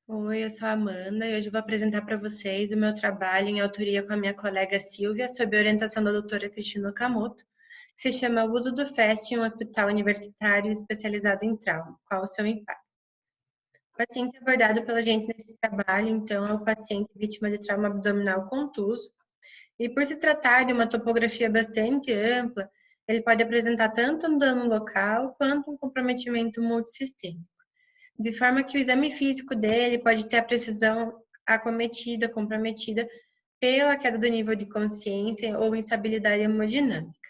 Oi, eu sou a Amanda e hoje eu vou apresentar para vocês o meu trabalho em autoria com a minha colega Silvia, sob a orientação da doutora Cristina Okamoto, que se chama O uso do FAST em um hospital universitário especializado em trauma. Qual o seu impacto? O paciente abordado pela gente nesse trabalho, então, é o paciente vítima de trauma abdominal contuso, e por se tratar de uma topografia bastante ampla, ele pode apresentar tanto um dano local quanto um comprometimento multissistêmico, de forma que o exame físico dele pode ter a precisão comprometida pela queda do nível de consciência ou instabilidade hemodinâmica.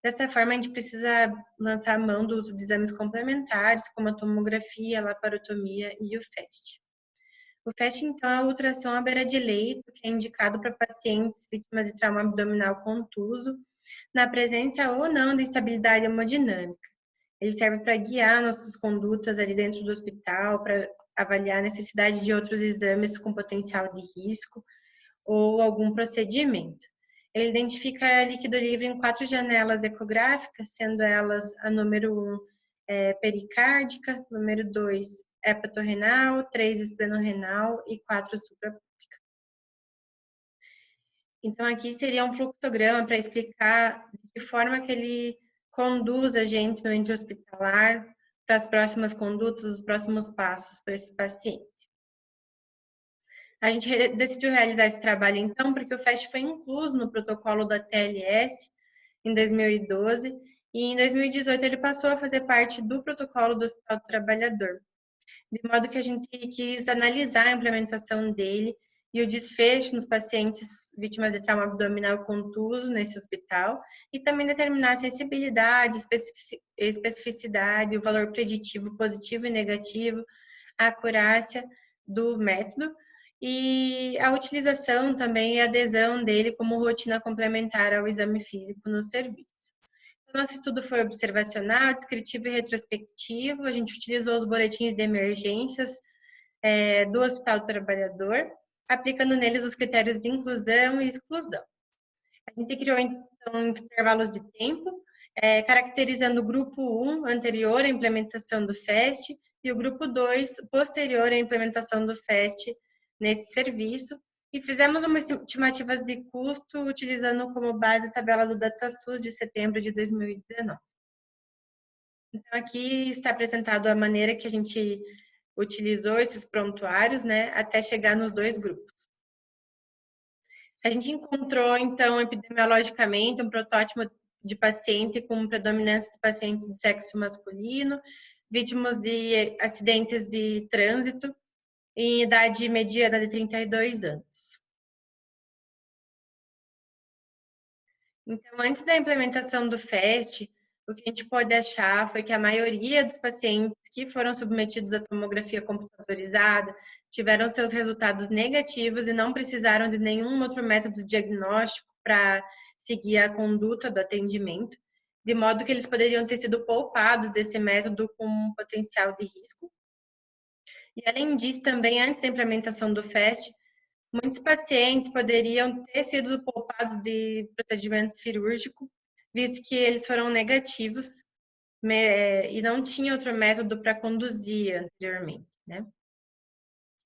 Dessa forma, a gente precisa lançar a mão do uso de exames complementares, como a tomografia, a laparotomia e o FAST. O FAST, então, é a ultrassom à beira de leito, que é indicado para pacientes vítimas de trauma abdominal contuso, na presença ou não de instabilidade hemodinâmica. Ele serve para guiar nossas condutas ali dentro do hospital, para avaliar a necessidade de outros exames com potencial de risco ou algum procedimento. Ele identifica líquido livre em 4 janelas ecográficas, sendo elas a número 1 pericárdica, número 2 hepatorrenal, 3 esplenorenal e 4 suprapúbica. Então, aqui seria um fluxograma para explicar de que forma que ele conduz a gente no intra-hospitalar para as próximas condutas, os próximos passos para esse paciente. A gente decidiu realizar esse trabalho, então, porque o FAST foi incluso no protocolo da TLS em 2012 e em 2018 ele passou a fazer parte do protocolo do Hospital do Trabalhador, de modo que a gente quis analisar a implementação dele e o desfecho nos pacientes vítimas de trauma abdominal contuso nesse hospital e também determinar a sensibilidade, especificidade, o valor preditivo positivo e negativo, a acurácia do método e a utilização também e a adesão dele como rotina complementar ao exame físico no serviço. O nosso estudo foi observacional, descritivo e retrospectivo. A gente utilizou os boletins de emergências do Hospital do Trabalhador, aplicando neles os critérios de inclusão e exclusão. A gente criou, então, intervalos de tempo, caracterizando o grupo 1, anterior à implementação do FAST, e o grupo 2, posterior à implementação do FAST nesse serviço, e fizemos uma estimativa de custo utilizando como base a tabela do DataSUS de setembro de 2019. Então, aqui está apresentado a maneira que a gente utilizou esses prontuários, né, até chegar nos 2 grupos. A gente encontrou, então, epidemiologicamente, um protótipo de paciente com predominância de pacientes de sexo masculino, vítimas de acidentes de trânsito, em idade mediana de 32 anos. Então, antes da implementação do FAST, o que a gente pode achar foi que a maioria dos pacientes que foram submetidos à tomografia computadorizada tiveram seus resultados negativos e não precisaram de nenhum outro método diagnóstico para seguir a conduta do atendimento, de modo que eles poderiam ter sido poupados desse método com um potencial de risco. E, além disso, também antes da implementação do FAST, muitos pacientes poderiam ter sido poupados de procedimento cirúrgico, visto que eles foram negativos e não tinha outro método para conduzir anteriormente, né?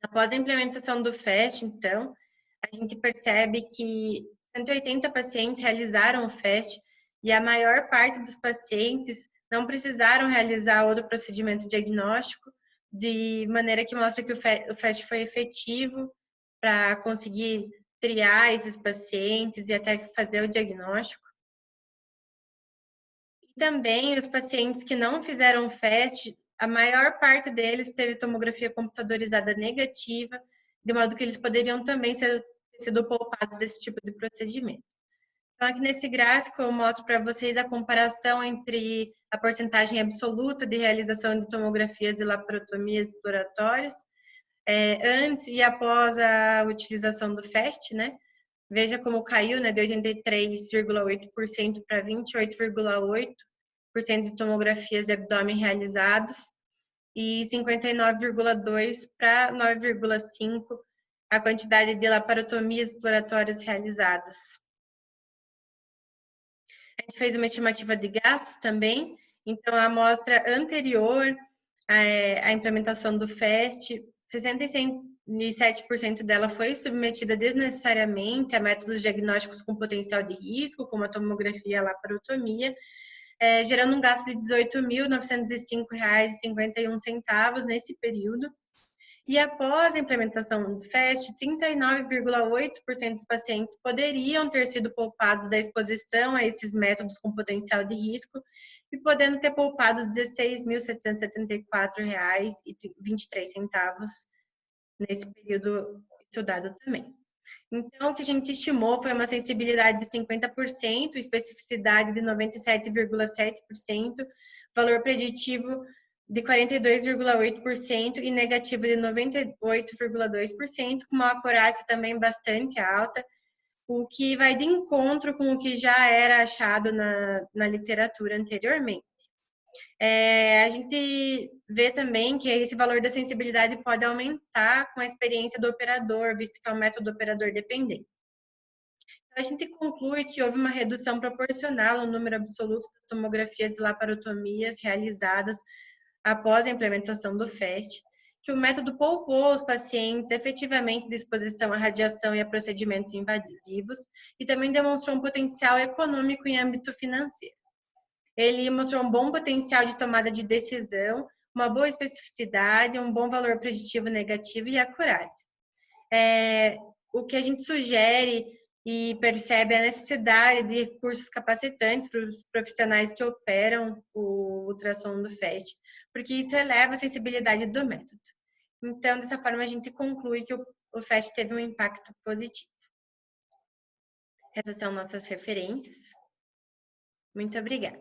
Após a implementação do FAST, então, a gente percebe que 180 pacientes realizaram o FAST e a maior parte dos pacientes não precisaram realizar outro procedimento diagnóstico, de maneira que mostra que o FAST foi efetivo para conseguir triar esses pacientes e até fazer o diagnóstico. E também os pacientes que não fizeram FAST, a maior parte deles teve tomografia computadorizada negativa, de modo que eles poderiam também ter sido poupados desse tipo de procedimento. Então, aqui nesse gráfico, eu mostro para vocês a comparação entre a porcentagem absoluta de realização de tomografias e laparotomias exploratórias, antes e após a utilização do FAST, né? Veja como caiu, né, de 83,8% para 28,8% de tomografias de abdômen realizadas e 59,2% para 9,5% a quantidade de laparotomias exploratórias realizadas. A gente fez uma estimativa de gastos também, então a amostra anterior A implementação do FAST, 67% dela foi submetida desnecessariamente a métodos diagnósticos com potencial de risco, como a tomografia e a laparotomia, gerando um gasto de R$ 18.905,51 nesse período. E após a implementação do FAST, 39,8% dos pacientes poderiam ter sido poupados da exposição a esses métodos com potencial de risco e podendo ter poupado R$ 16.774,23 nesse período estudado também. Então, o que a gente estimou foi uma sensibilidade de 50%, especificidade de 97,7%, valor preditivo de 42,8% e negativo de 98,2%, com uma acurácia também bastante alta, o que vai de encontro com o que já era achado na literatura anteriormente. A gente vê também que esse valor da sensibilidade pode aumentar com a experiência do operador, visto que é um método operador dependente. Então, a gente conclui que houve uma redução proporcional no número absoluto das tomografias e laparotomias realizadas após a implementação do FAST, que o método poupou os pacientes efetivamente de exposição à radiação e a procedimentos invasivos e também demonstrou um potencial econômico em âmbito financeiro. Ele mostrou um bom potencial de tomada de decisão, uma boa especificidade, um bom valor preditivo negativo e acurácia. O que a gente sugere e percebe a necessidade de recursos capacitantes para os profissionais que operam o ultrassom do FAST, porque isso eleva a sensibilidade do método. Então, dessa forma, a gente conclui que o FAST teve um impacto positivo. Essas são nossas referências. Muito obrigada.